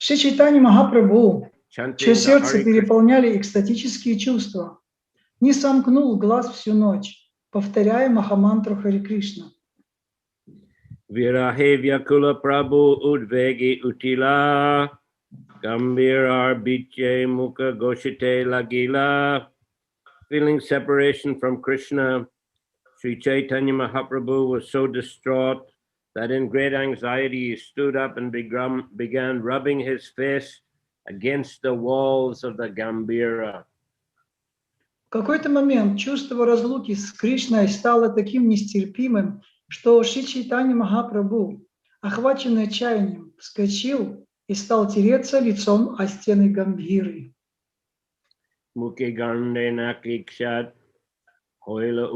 Шри Чайтанья Махапрабху, чье chanting the сердце Hare Krishna. переполняли экстатические чувства, не сомкнул глаз всю ночь, повторяя махамантру Харе Кришна. Virahe Vyakula Prabhu Udvegi Utila Gambhir Biche Mukha Goshite Lagila. Feeling separation from Krishna, Sri Chaitanya Mahaprabhu was so distraught that in great anxiety he stood up and began rubbing his face against the walls of the Gambhira. В какой-то момент чувство разлуки с Кришной стало таким нестерпимым, что Шри Чайтанья Махапрабху, охваченный отчаянием, вскочил и стал тереться лицом о стены Гамбхиры. Mukhe Gande Nakikshat Hoila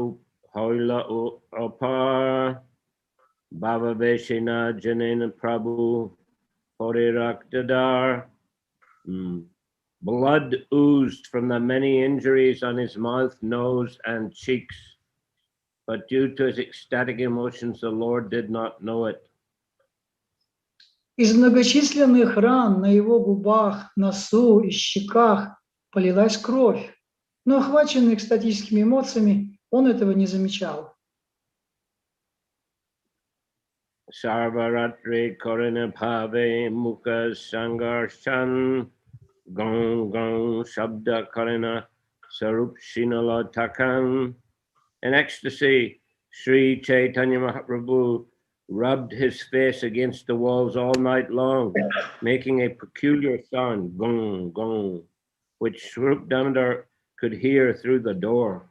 Upar Baba Veshina Janena Prabhu Hore Raktadar. Blood oozed from the many injuries on his mouth, nose, and cheeks. But due to his ecstatic emotions, the Lord did not know it. Из многочисленных ран на его губах, носу и щеках полилась кровь, но охваченный экстатическими эмоциями, он этого не замечал. Sarvaratri Korina Bhave Mukha Sangarshan Gong Gong Shabda Karina Sarup Shinala Takan. In ecstasy, Sri Chaitanya Mahaprabhu rubbed his face against the walls all night long, making a peculiar sound, gong, gong, which Swarup Damodar could hear through the door.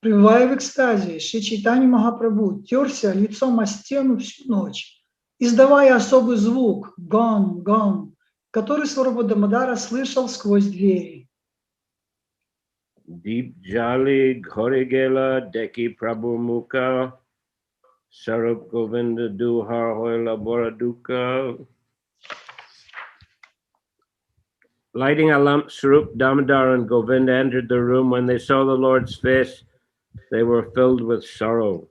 Пребывая в экстазе, Шри Чайтанья Махапрабху терся лицом о стену всю ночь, издавая особый звук «гон, гон», который Сварупа Дамодара слышал сквозь двери. Deep Jali Ghorigela Deki Prabhu Mukha Sarup Govinda Duhar Hoila Boraduka. Lighting a lamp, Swarup Damodar and Govinda entered the room. When they saw the Lord's face, they were filled with sorrow.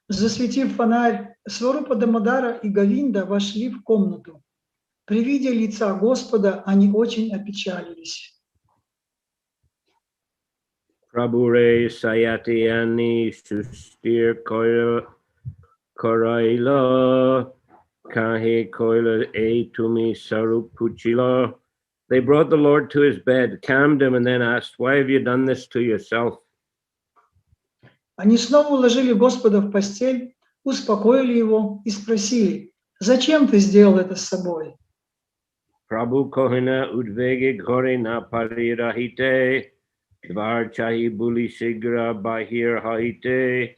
Засветив фонарь, Сварупа Дамодара и Говинда вошли в комнату. При виде лица Господа они очень опечалились. Prabhure Sayati Ani Sustir Koraila Kahe Koila E Tumi Sarup Puchila. They brought the Lord to his bed, calmed him, and then asked, "Why have you done this to yourself?" Они снова уложили Господа в постель, успокоили его и спросили, «Зачем ты сделал это с собой?» Prabhu Kohina Udvegi Ghori Na Parirahite Dvar Chahi Buli Sigra Bahir Haite.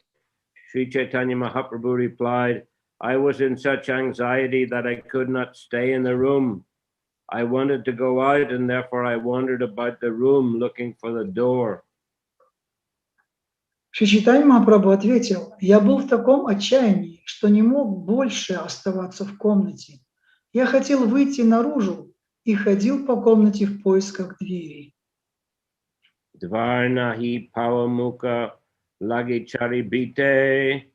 Sri Chaitanya Mahaprabhu replied, "I was in such anxiety that I could not stay in the room. I wanted to go out, and therefore I wandered about the room looking for the door." Шри Чайтанья Махапрабху ответил, «Я был в таком отчаянии, что не мог больше оставаться в комнате. Я хотел выйти наружу и ходил по комнате в поисках двери». Dvarnahi Pavamuka Lagi Charibite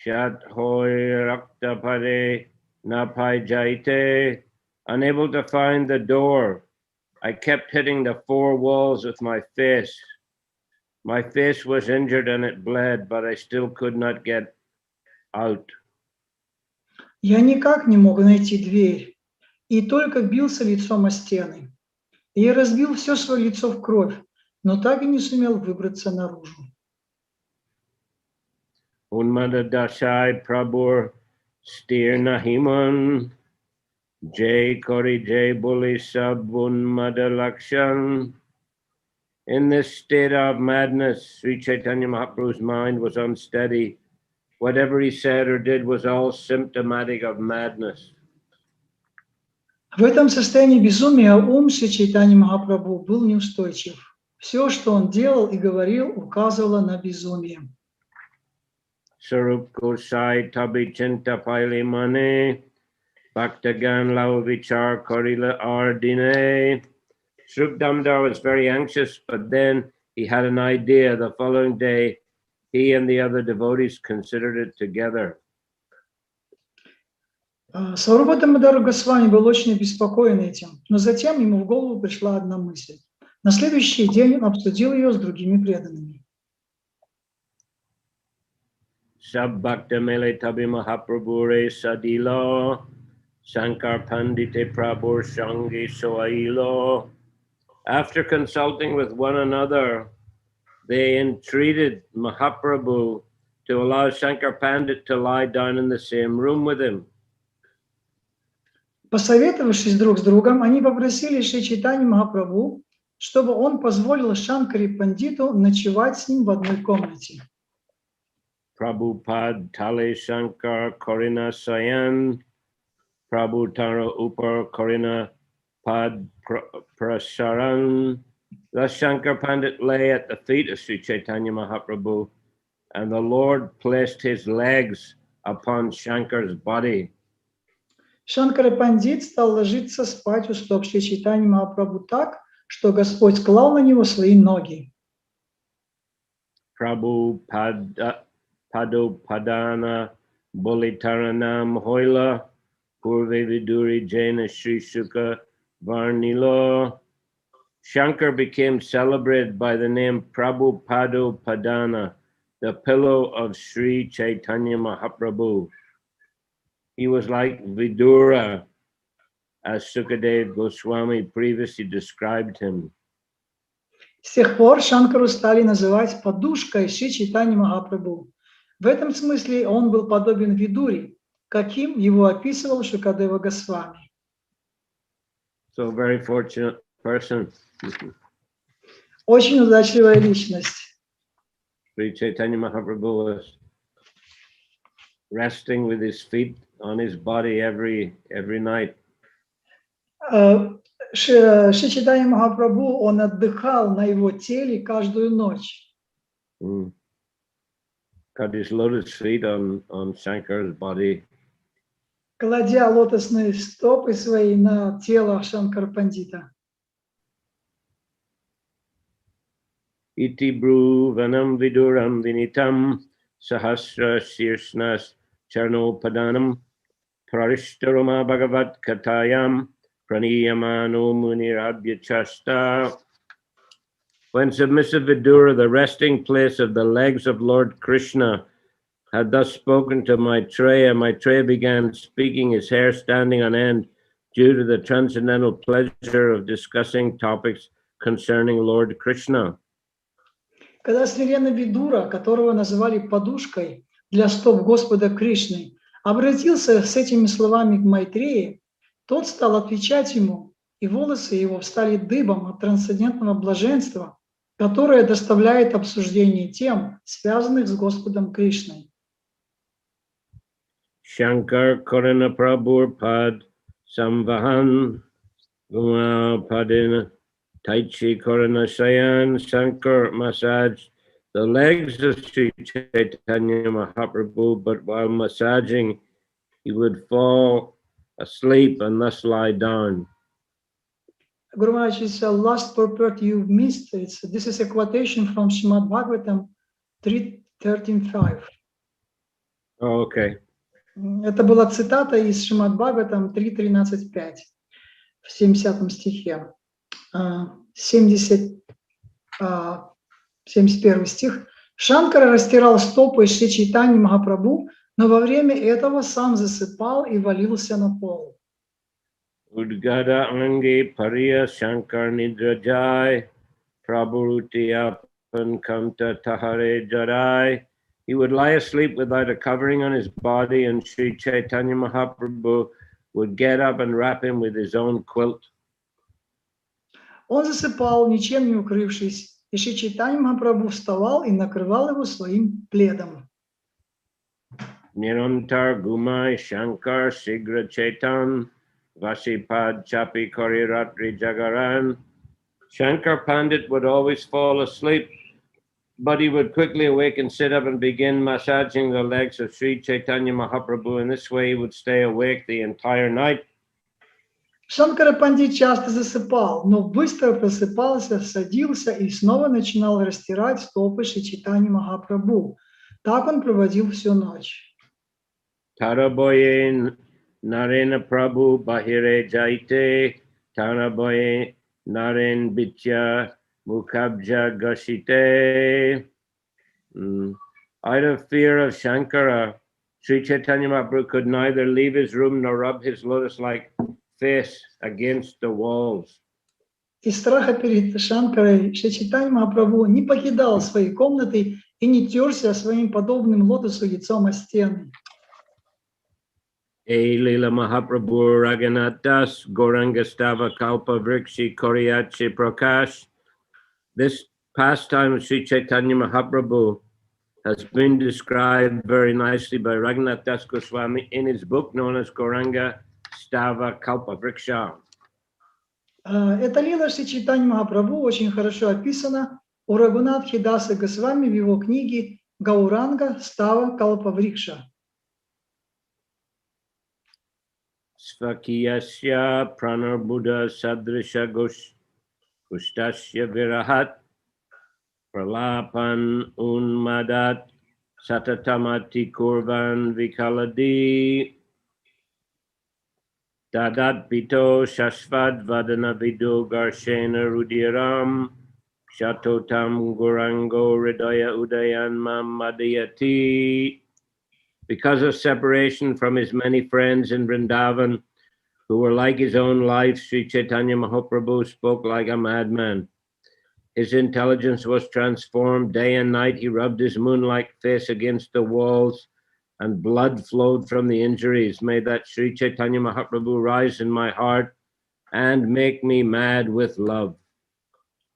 Shat Hoi Raktapade Napai Jaite. Unable to find the door, I kept hitting the four walls with my face. My face was injured and it bled, but I still could not get out. Я никак не мог найти дверь и только бился лицом о стены. Я разбил все свое лицо в кровь, но так и не сумел выбраться наружу. Unmada Dashai Prabhur Stir Nahiman Jay Kori Jay Buli Sabun Madalakshan. In this state of madness, Sri Chaitanya Mahaprabhu's mind was unsteady. Whatever he said or did was all symptomatic of madness. В этом состоянии безумия ум Шри Чайтаньи Махапрабху был неустойчив. Все, что он делал и говорил, указывало на безумие. Sarup Gosai Tabi Chinta Paili Mane Bhaktagan Lao Vichar Korila Ardine. Swarup Damodar was very anxious, but then he had an idea. The following day, he and the other devotees considered it together. Сварупа Дамодар Госвами был очень обеспокоен этим, но затем ему в голову пришла одна мысль. На следующий день он обсудил ее с другими преданными. Sab Bhakta Mele Tabi Mahaprabhure Sadilo Shankar Pandite Prabhu Shangi Soailo. After consulting with one another, they entreated Mahaprabhu to allow Shankar Pandit to lie down in the same room with him. Посоветовавшись друг с другом, они попросили Шри Чайтанью Махапрабху, чтобы он позволил Шанкаре Пандиту ночевать с ним в одной комнате. Prabhupada Tale Shankar Korina Sayan, Prabhu Tara Upar Korina Pad Prasaran. Thus Shankar Pandit lay at the feet of Sri Chaitanya Mahaprabhu, and the Lord placed his legs upon Shankar's body. Шанкара Пандит стал ложиться спать у стоп Шри Чайтаньи Махапрабху так, что Господь склал на него свои ноги. Prabhu Padopadana Bolitaranam Hoila Purve Viduri Jaina Sri Sukha Varnilo. Shankar became celebrated by the name Prabhu Padopadana, the pillow of Sri Chaitanya Mahaprabhu. He was like Vidura, as Sukadev Goswami previously described him. С тех пор Шанкару стали называть подушкой Шри Чайтаньи Махапрабху. В этом смысле он был подобен Видуре, каким его описывал Шукадева Госвами. So a very fortunate person. Очень удачливая личность. Sri Chaitanya Mahaprabhu was resting with his feet on his body every night. Шри Чайтанья Махапрабху, он отдыхал на его теле каждую ночь. Got his lotus feet on Shankar's body. Кладя лотосные стопы свои на тело Шанкара Пандита. Iti bru vanam viduram vinitam sahasra shirsnas charno padanam parishtaruma bhagavat katayam praniyamano munirabhya chasta. When submissive Vidura, the resting place of the legs of Lord Krishna, had thus spoken to Maitreya began speaking, his hair standing on end, due to the transcendental pleasure of discussing topics concerning Lord Krishna. Когда смиренный Видура, которого называли подушкой для стоп Господа Кришны, обратился с этими словами к Майтрее, тот стал отвечать ему, и волосы его встали дыбом от трансцендентного блаженства, которое доставляет обсуждение тем, связанных с Господом Кришной. Shankar Korana Prabhur Pad Samvahan Guma Padina Taichi Korana Sayan Shankar massaged the legs of Sri Chaitanya Mahaprabhu, but while massaging, he would fall asleep and thus lie down. Guru Maharaj, it's the last purport you missed. This is a quotation from Srimad Bhagavatam 3.13.5. Oh, okay. Это была цитата из Шримад Бхагаватам 3.13.5 в 70 стихе. 71 стих. Шанкара растирал стопы Шри Чайтаньи Махапрабху, но во время этого сам засыпал и валился на пол. Udgada ange pariya Shankar nidrajai prabhuruti apan kamta tahare jadai. He would lie asleep without a covering on his body, and Sri Chaitanya Mahaprabhu would get up and wrap him with his own quilt. Он засыпал, ничем не укрывшись, и Шри Чайтанья Махапрабху вставал и накрывал его своим пледом. Nirantar gumai Shankar sigra Chaitan Vasipad Chapi Koriratri Jagaran. Shankar Pandit would always fall asleep, but he would quickly awake and sit up and begin massaging the legs of Sri Chaitanya Mahaprabhu. In this way, he would stay awake the entire night. Шанкара Пандит часто засыпал, но быстро просыпался, садился и снова начинал растирать стопы Шри Чайтаньи Махапрабху. Так он проводил всю ночь. Taraboyen Narena Prabhu Bahire Jaite, Tanaboye Naren Bitya Mukhabja Gashite. Out of fear of Shankara, Sri Chaitanya Mahaprabhu could neither leave his room nor rub his lotus-like face against the walls. Из страха перед Шанкарой Шри Чайтанья Махапрабху не покидал своей комнаты и не терся своим подобным лотосу лицом о стены. Lila Mahaprabhu Raghunath Das Gauranga Stava Kalpa Vrikshi Koriyachi Prakash. This pastime of Sri Chaitanya Mahaprabhu has been described very nicely by Raghunath Das Goswami in his book known as Gauranga Stava Kalpa Vriksha. Эта лила Шри Чайтанья Махапрабху очень хорошо описана у Рагунатхи Даса Госвами в его книге «Гауранга Става Калпа Врикша». Svakiyasya pranarbuddha sadrisha gustasya virahat pralapan unmadat satatamati kurvan vikaladi dadat pito shashvad vadana vidu garshena rudiram shatotam gurango hridaya udayan mamadiyati. Because of separation from his many friends in Vrindavan, who were like his own life, Sri Chaitanya Mahaprabhu spoke like a madman. His intelligence was transformed. Day and night he rubbed his moon-like face against the walls, and blood flowed from the injuries. May that Sri Chaitanya Mahaprabhu rise in my heart and make me mad with love.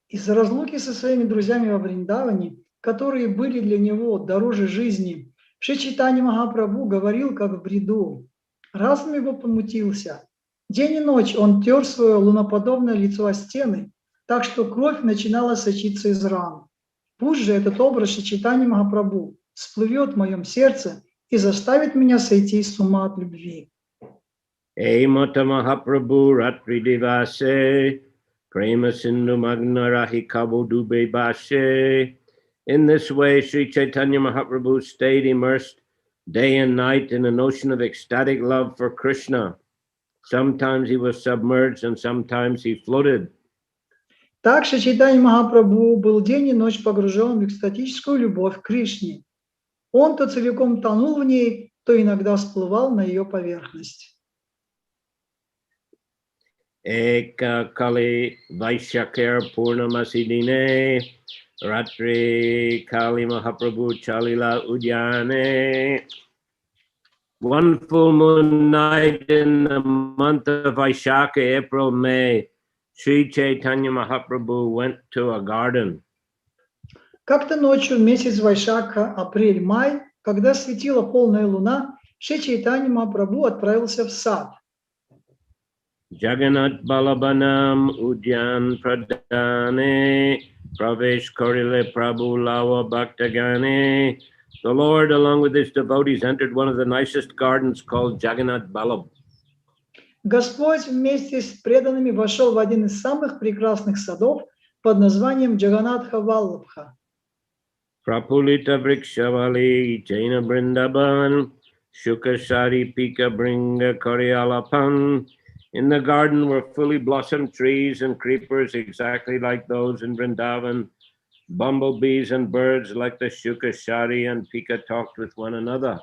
Из-за разлуки со своими друзьями во Вриндаване, которые были для него дороже жизни, Шри Чайтанья Махапрабху говорил, как в бреду. Разум его помутился. День и ночь он тер свое луноподобное лицо о стены, так что кровь начинала сочиться из ран. Пусть же этот образ Шри Чайтанья Махапрабху всплывет в моем сердце и заставит меня сойти с ума от любви. Эй Мата Махапрабху Ratri Devase Prema Sindhu Magna Rahi Kabo Dube Bashe. In this way, Sri Chaitanya Mahaprabhu stayed immersed day and night in an ocean of ecstatic love for Krishna. Sometimes he was submerged and sometimes he floated. Так Шри Чайтанья Махапрабху был день и ночь погружен в экстатическую любовь к Кришне. Он то целиком тонул в ней, то иногда всплывал на ее поверхность. Eka Kali Vaishakher Purnamasidine Ratri Kali Mahaprabhu Chalila Udyane. One full moon night in the month of Vaishakha, April, May, Sri Chaitanya Mahaprabhu went to a garden. Как-то ночью, в месяц Вайшакха, апрель-май, когда светила полная луна, Шри Чайтанья Махапрабху отправился в сад. Jagannath Balabanam Udyan Pradane Pravesh Korile Prabhu Lawa Bhaktagane. The Lord, along with his devotees, entered one of the nicest gardens called Jagannath Balab. Господь вместе с преданными вошел в один из самых прекрасных садов под названием Джаганатха Валлабха. Prapulita Vrikshavali Jaina Brindaban Shukashari Pika Bringa Koryalapan. In the garden were fully blossomed trees and creepers exactly like those in Vrindavan. Bumblebees and birds like the Shukashari and Pika talked with one another.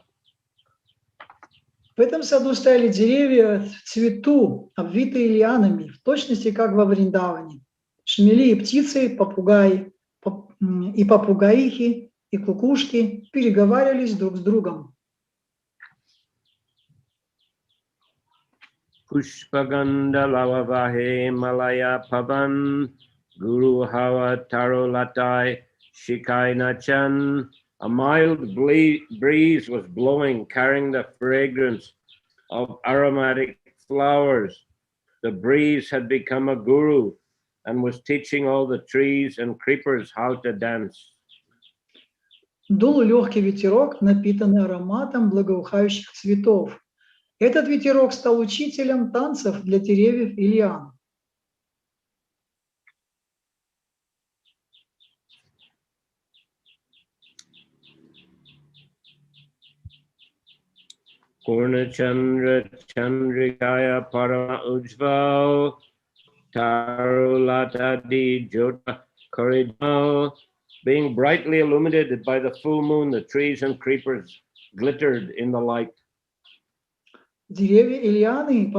В этом саду стояли деревья в цвету, обвитые лианами, в точности как во Вриндаване. Шмели и птицы, попугаи, и попугаихи, и кукушки переговаривались друг с другом. Pushpaganda Lavavahe Malaya Pavan Guru Hawa Taro Latai Shikai Nachan. A mild breeze was blowing, carrying the fragrance of aromatic flowers. The breeze had become a guru and was teaching all the trees and creepers how to dance. Дул легкий ветерок, напитанный ароматом благоухающих цветов. Этот ветерок стал учителем танцев для деревьев и лиан. Purnachandra Chandrikaya Parama Ujval Tarulata Di Jota Koridal. Being brightly illuminated by the full moon, the trees and creepers glittered in the light. Деревья и лианы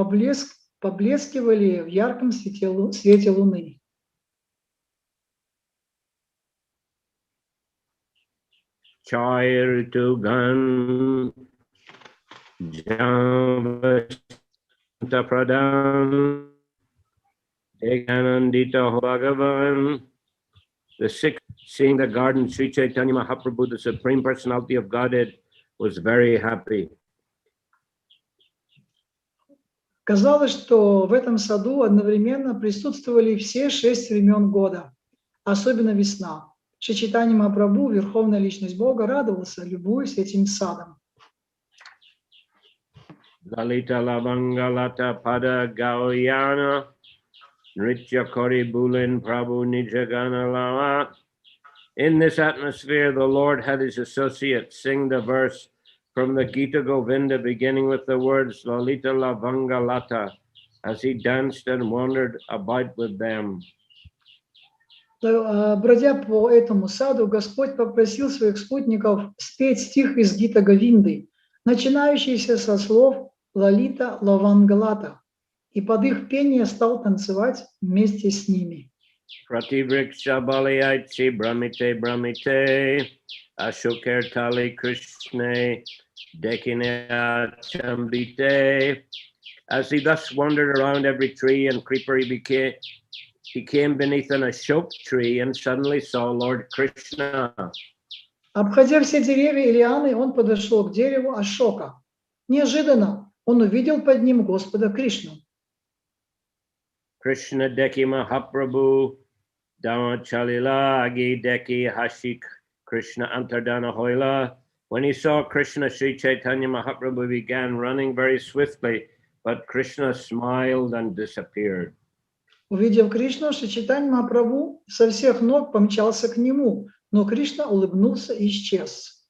поблескивали в ярком свете луны. Chai Ritugan Javasanta Pradhan Ekanandita Bhagavan. The sixth, seeing the garden, Sri Chaitanya Mahaprabhu, the Supreme Personality of Godhead, was very happy. Казалось, что в этом саду одновременно присутствовали все 6 времен года, особенно весна. Шри Чайтанья Махапрабху, Верховная Личность Бога, радовался, любуясь этим садом. Lalita Lavangalata Pada Gauyana Nritya Kori Bulin Prabhu Nijagana Lama. In this atmosphere, the Lord had his associates sing the verse from the Gita Govinda, beginning with the words Lalita Lavangalata, as he danced and wandered about with them. Бродя по этому саду, Господь попросил своих спутников спеть стих из Гита Говинды, начинающийся со слов Лалита Лавангалата, и под их пение стал танцевать вместе с ними. Prativriksha Balayachi Brahmite Brahmite Ashoker Tali Krishna Dekinea Chambite. As he thus wandered around every tree and creeper, he came beneath an ashok tree and suddenly saw Lord Krishna. Обходя все деревья и лианы, он подошел к дереву Ашока. Неожиданно он увидел под ним Господа Кришну. Krishna Deki Mahaprabhu Dama Chalila Agi Deki Hashik Krishna Antardana Hoila. When he saw Krishna, Sri Chaitanya Mahaprabhu began running very swiftly, but Krishna smiled and disappeared. Увидев Кришну, Шри Чайтанья Махапрабху со всех ног помчался к нему, но Кришна улыбнулся и исчез.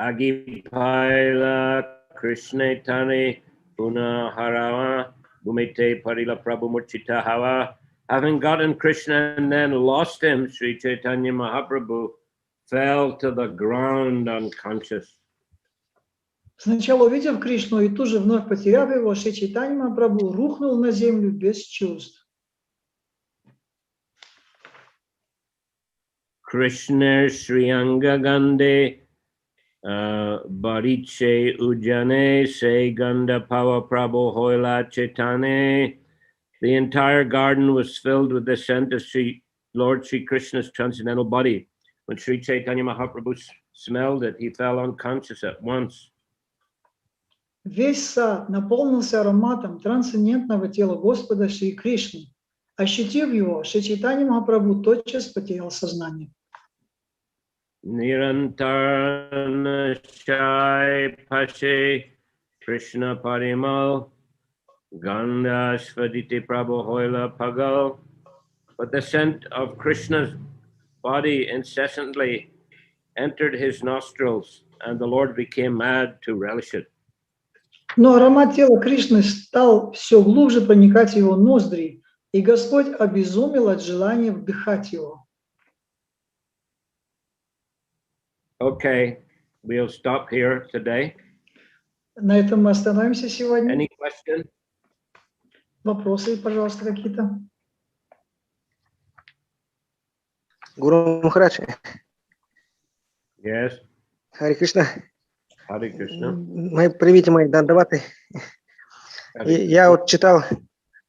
Agipaila Krishna Tani Puna Harawa Bhumite Parila Prabhu Murchita Hava. Having gotten Krishna and then lost him, Sri Chaitanya Mahaprabhu fell to the ground unconscious. Сначала увидев Кришну и тут же вновь потеряв его, Шри Чайтанья Махапрабху рухнул на землю без чувств. Krishna Shriyanga Gande Bariche Ujjane Se Ganda Pava Prabhu Hoila Chaitane. The entire garden was filled with the scent of Lord Sri Krishna's transcendental body. When Sri Chaitanya Mahaprabhu smelled it, he fell unconscious at once. Весь сад наполнился ароматом трансцендентного тела Господа Шри Кришны. Ощутив его, Шри Чайтанья Махапрабху тотчас потерял сознание. Nirantara Shai Pashe Krishna Parimal Ganda Svaditi Prabhu Hoila Pagal. But the scent of Krishna's body incessantly entered his nostrils, and the Lord became mad to relish it. Но аромат тела Кришны стал все глубже проникать в его ноздри, и Господь обезумел от желания вдыхать его. Okay, we'll stop here today. На этом мы остановимся сегодня. Any questions? Вопросы, пожалуйста, какие-то? Гуру Махарадж. Yes. Харе Кришна. Hare Krishna. Примите мои дандаваты. Я вот читал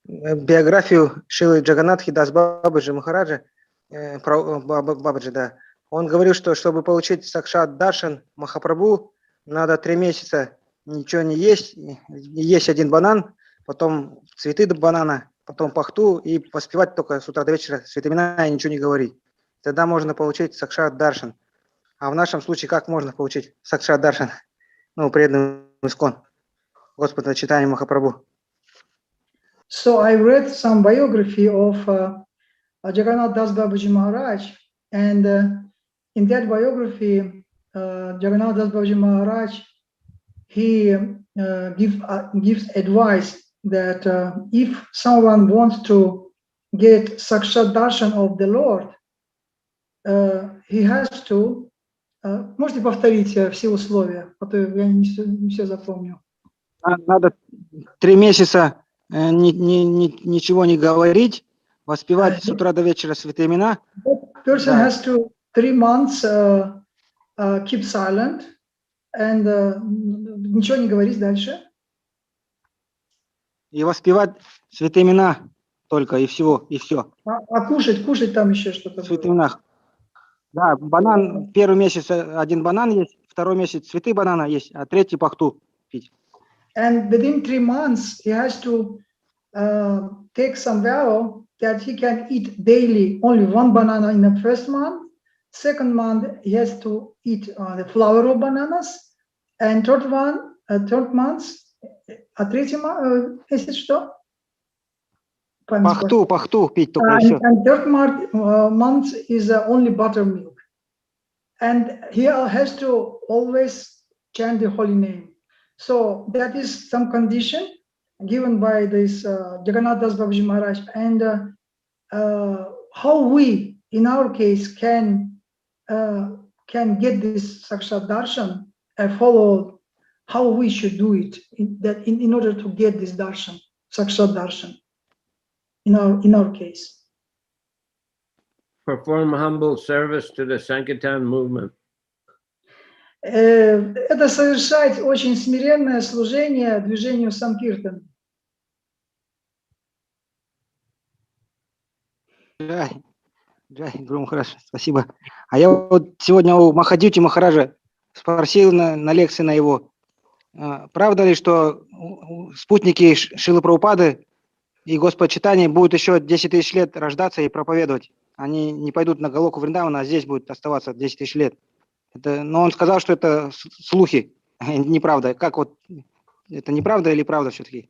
биографию Шрилы Джаганатхи Дас Бабаджи Махараджа, Бабаджи, да. Он говорил, что чтобы получить сакшат даршан Махапрабху, надо 3 месяца ничего не есть, есть 1 банан, потом цветы до банана, потом пахту и поспевать только с утра до вечера святые имена и ничего не говорить. Тогда можно получить сакшат даршан. А в нашем случае как можно получить сакшат даршан? Ну, преданным искон Господа Чайтанья Махапрабху. So I read some biography of Jagannath Das Babaji Maharaj, and in that biography, Jagannath Das Babaji Maharaj, he gives advice that if someone wants to get sakshat darshan of the Lord, he has to. Можете повторить все условия, а то я не все запомню. Надо 3 месяца ничего не говорить, воспевать с утра до вечера святые имена. Person has to 3 months keep silent and ничего не говорить дальше. И воспевать святые имена только, и всего, и все. А кушать там еще что-то. Святые имена. Да, банан, первый месяц один банан есть, второй месяц цветы банана есть, а третий пахту пить. And within 3 months, he has to take some vow that he can eat daily only 1 banana in the first month. Second month, he has to eat the flower of bananas. And third month, а третий месяц что? Пахту пить только еще. And third month is only buttermilk. And he has to always chant the holy name. So that is some condition given by this Jagannath Das Babaji Maharaj. And how we, in our case, can get this Sakshat Darshan and follow how we should do it in order to get this Darshan, Sakshat Darshan, in our case. Perform humble service to the Sankirtan movement. Это совершать очень смиренное служение движению Санкиртан. Джай, Гуру Махарадж, спасибо. А я вот сегодня у Махадьюти Махараджа спросил на лекции на его, правда ли, что спутники Шрилы Прабхупады и Господа Чайтаньи будут еще 10 тысяч лет рождаться и проповедовать? Они не пойдут на Галоку Вриндавана, а здесь будут оставаться 10 тысяч лет. Но он сказал, что это слухи, неправда. Как вот, это неправда или правда все-таки?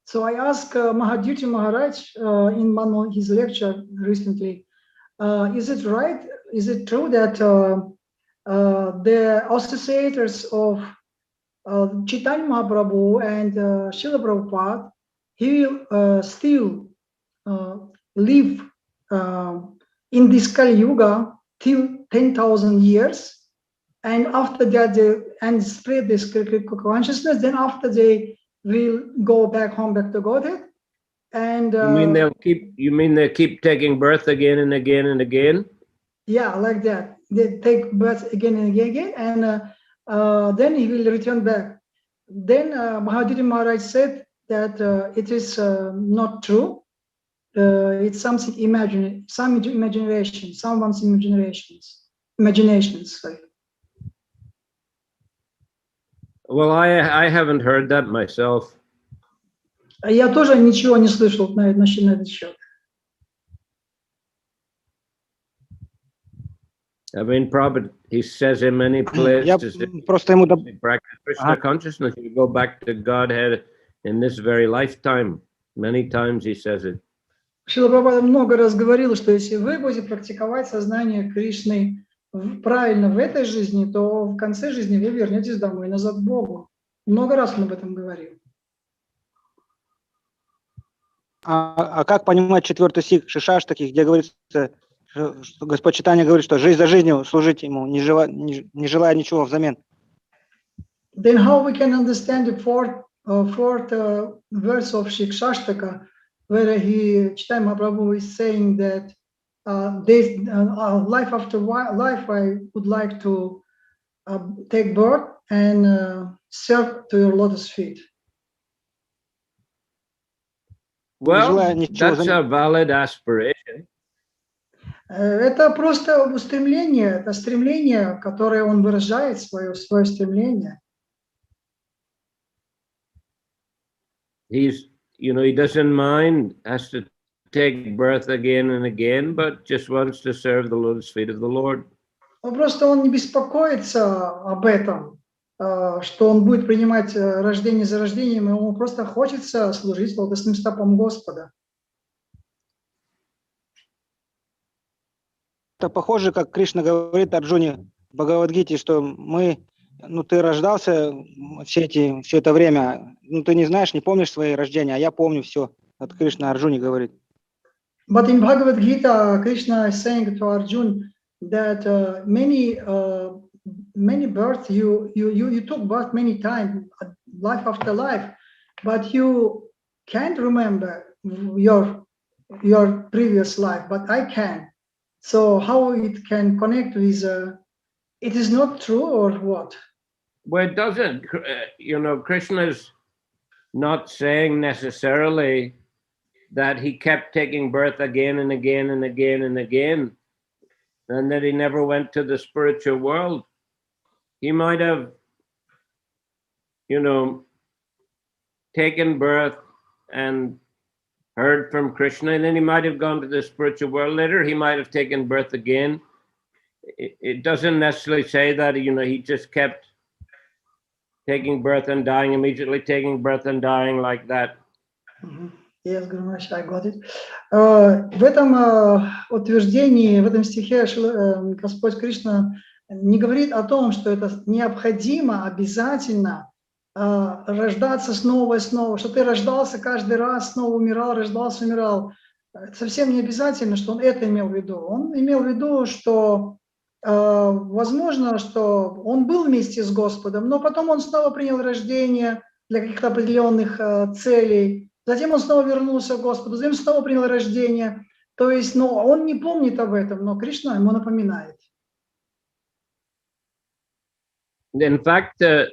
So I asked Mahadhyuti Maharaj in one of his lecture recently, is it right, is it true that the associators of Chaitanya Mahaprabhu and Srila Prabhupada, he will still live in this Kali Yuga till 10,000 years, and after that and spread this consciousness, then after they will go back home, back to Godhead. And you mean they'll keep taking birth again and again and again? Yeah, like that. They take birth again and again, and then he will return back. Then Mahadhyuti Maharaj said that it is not true. It's something imagination, someone's imaginations. Sorry. Well, I haven't heard that myself. Я тоже ничего не слышал на этот счет. I mean, Prabhupada, he says in many places, просто ему practice Krishna consciousness, you go back to Godhead in this very lifetime. Many times he says it. Шрила Прабхупада много раз говорил, что если вы будете практиковать сознание Кришны правильно в этой жизни, то в конце жизни вы вернетесь домой, назад к Богу. Много раз он об этом говорил. А как понимать 4-й стих Шишаштаки, где говорится, что Господь Чайтанья говорит, что жизнь за жизнью служить ему, не желая ничего взамен? Then how we can understand the fourth verse of Shikshashtaka, where Chaitanya Mahaprabhu is saying that life after life, I would like to take birth and serve to your lotus feet. Well, that's a valid aspiration. Это просто устремление, это стремление, которое он выражает, свое стремление. He's, he doesn't mind, has to take birth again and again, but just wants to serve the lotus feet of the Lord. Он не беспокоится об этом, что он будет принимать рождение за рождением, ему просто хочется служить лотосным стопам Господа. Это похоже, как Кришна говорит Арджуне в Бхагавад-гите, что мы ну, ты рождался все это время, ну, ты не знаешь, не помнишь свои рождения, а я помню все. Вот Кришна Арджуне говорит. But in Bhagavad Gita, Krishna is saying to Arjuna that many births you took birth many times, life after life, but you can't remember your previous life. But I can. So how it can connect with? It is not true, or what? Well, it doesn't. You know, Krishna's not saying necessarily that he kept taking birth again and again and again and again, and that he never went to the spiritual world. He might have, you know, taken birth and heard from Krishna, and then he might have gone to the spiritual world. Later, he might have taken birth again. It doesn't necessarily say that, you know, he just kept taking birth and dying, immediately taking birth and dying like that. Yes, Guru Maharaj, I got it. В этом утверждении, в этом стихе Господь Кришна не говорит о том, что это необходимо, обязательно рождаться снова и снова, что ты рождался каждый раз, снова умирал, рождался, умирал. Это совсем не обязательно, что он это имел в виду. Он имел в виду, что возможно, что он был вместе с Господом, но потом он снова принял рождение для каких-то определенных целей. Затем он снова вернулся к Господу, затем снова принял рождение. То есть, ну, он не помнит об этом, но Кришна ему напоминает. In fact, a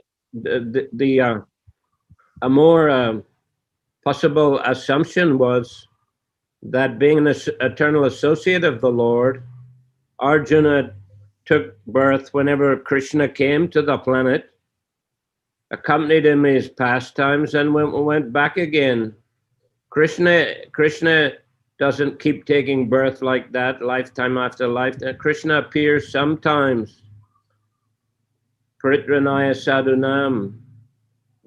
more possible assumption was that being an eternal associate of the Lord, Arjuna took birth whenever Krishna came to the planet, accompanied him in his pastimes, and went back again. Krishna doesn't keep taking birth like that, lifetime after lifetime. Krishna appears sometimes. Paritranaya sadhunam,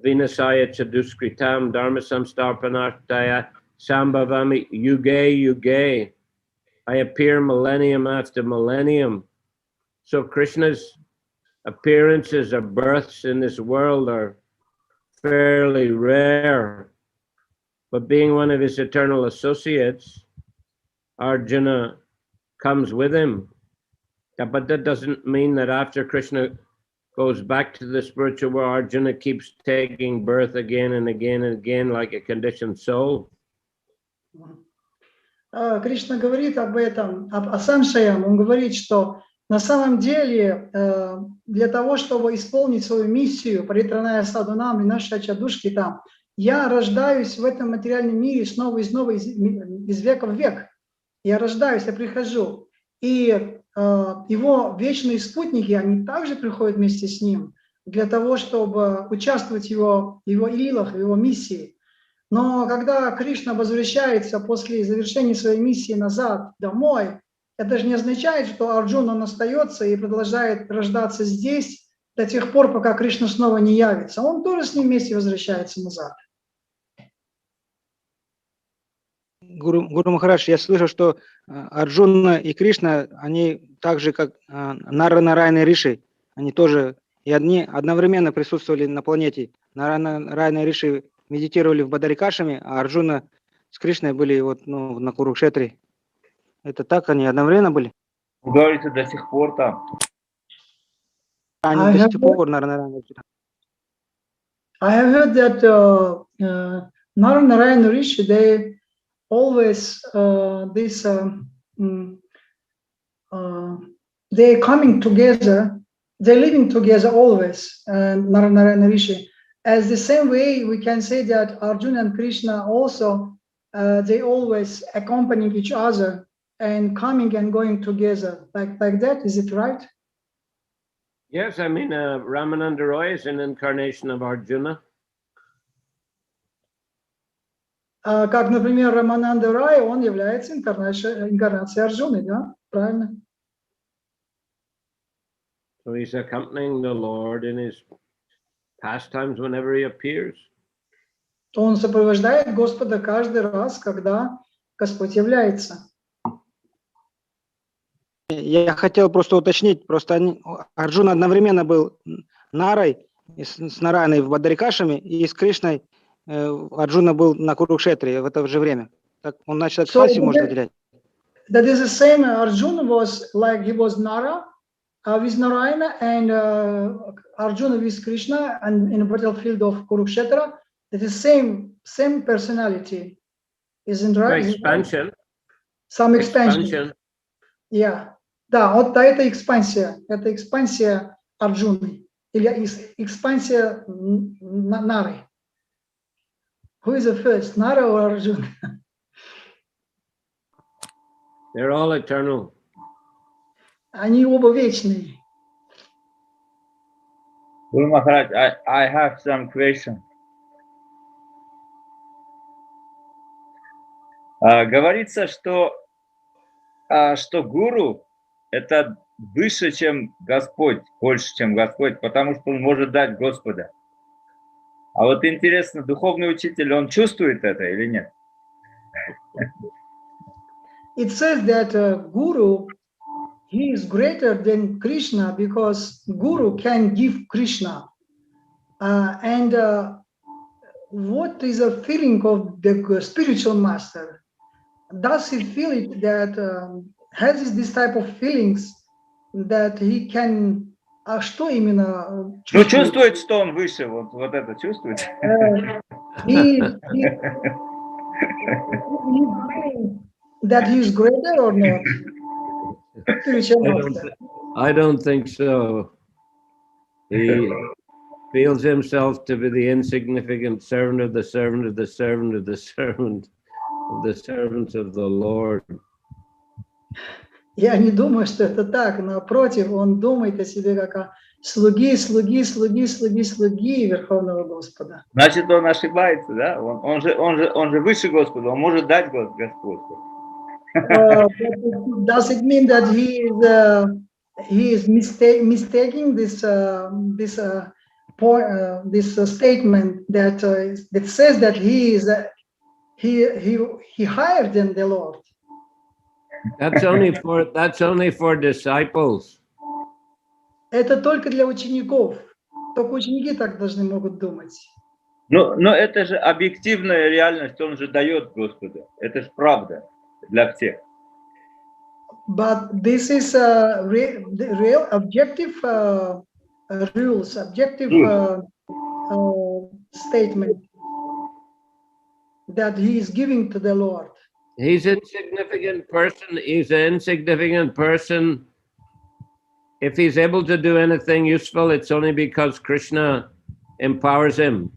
vinasaya chaduskritam, dharma samstarpanartaya, sambhavami yuge yuge. I appear millennium after millennium. So Krishna's appearances or births in this world are fairly rare. But being one of his eternal associates, Arjuna comes with him. But that doesn't mean that after Krishna goes back to the spiritual world, Arjuna keeps taking birth again and again and again like a conditioned soul. Кришна говорит об этом, о Саншаям. Он говорит, что на самом деле для того, чтобы исполнить свою миссию, паритраная садунам и наши чадушки там, я рождаюсь в этом материальном мире снова и снова, из века в век. Я рождаюсь, я прихожу. И его вечные спутники, они также приходят вместе с ним для того, чтобы участвовать в его лилах, в его миссии. Но когда Кришна возвращается после завершения своей миссии назад домой, это же не означает, что Арджуна он остается и продолжает рождаться здесь до тех пор, пока Кришна снова не явится. Он тоже с ним вместе возвращается назад. Гуру Махарадж, я слышал, что Арджуна и Кришна, они так же, как Нарайана и Риши, они тоже и одновременно присутствовали на планете. Нарайана и Риши медитировали в Бадарикашами, а Арджуна с Кришной были вот, ну, на Курукшетре. Это так, они одновременно были? Говорится, до сих пор там. Они до сих пор, наверное. I have heard that Narayana Rishi, they always they're coming together, they're living together always, Narayana Rishi. As the same way, we can say that Arjuna and Krishna also, they always accompany each other and coming and going together, like that. Is it right? Yes, I mean, Ramananda Roy is an incarnation of Arjuna. Как, например, Рамананда Рай, он является инкарнацией Арджуны, да? Правильно. So he's accompanying the Lord in his pastimes whenever he appears. Он сопровождает Господа каждый раз, когда Господь является. Я хотел просто уточнить, просто Арджуна одновременно был Нарой, с Нарайной в Бадарикашами, и с Кришной Арджуна был на Курукшетре в это же время. Так он начал экспансию, можно выделять. That is the same. Arjuna was like he was Nara with Narayana, and Arjuna with Krishna, and in the battlefield of Kurukshetra. That is same personality, isn't right? Expansion. Some expansion. Yeah. Да, вот это экспансия Арджуны или экспансия Нары. Who is the first, Nara or Arjuna? They're all eternal. Они оба вечные. Guru Maharaj, I have some question. Говорится, что гуру это выше, чем Господь, больше, чем Господь, потому что он может дать Господа. А вот интересно, духовный учитель, он чувствует это или нет? It says that Guru, he is greater than Krishna because Guru can give Krishna. And what is a feeling of the spiritual master? Does he feel it that has this type of feelings that he can... А что именно чувствует? Ну, чувствует, что он выше, вот это чувствует. That he is greater or not? I don't think so. He feels himself to be the insignificant servant of the servant of the servant of the servant of the servants of the Lord. Я не думаю, что это так. Напротив, он думает о себе как о слуги Верховного Господа. Значит, он ошибается, да? Он же выше Господа, он может дать Господу. Does it mean that he is mistaking this statement that says that he is higher than the Lord? That's only for disciples. Это только для учеников. Только ученики так могут думать. Но это же объективная реальность, он же дает Господу. Это же правда для всех. But this is the real objective rules, objective statement that he is giving to the Lord. He's an insignificant person. He's an insignificant person. If he's able to do anything useful, it's only because Krishna empowers him.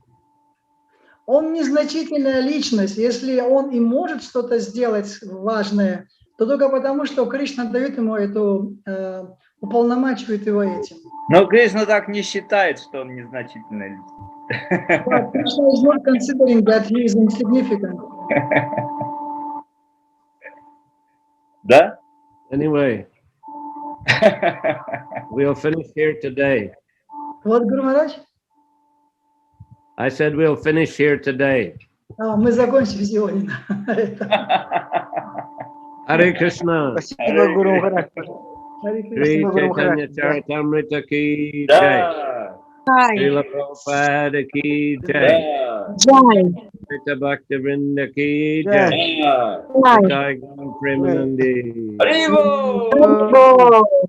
Он незначительная личность. Если он и может что-то сделать важное, то только потому, что Кришна дает ему эту, уполномачивает его этим. Но Кришна так не считает, что он незначительная личность. But Krishna is not considering that he is insignificant. Да? Anyway, we'll finish here today. Вот, Гуру Махарадж? I said we'll finish here today. Мы закончим сегодня. Hare Krishna. Спасибо, Гуру Махарадж. Shri Chaitanya Charitamrita ki jai. Shrila Prabhupada ki jai. Shri Bhaktivinoda ki jai. Jai Guru Premanandi. Haribo!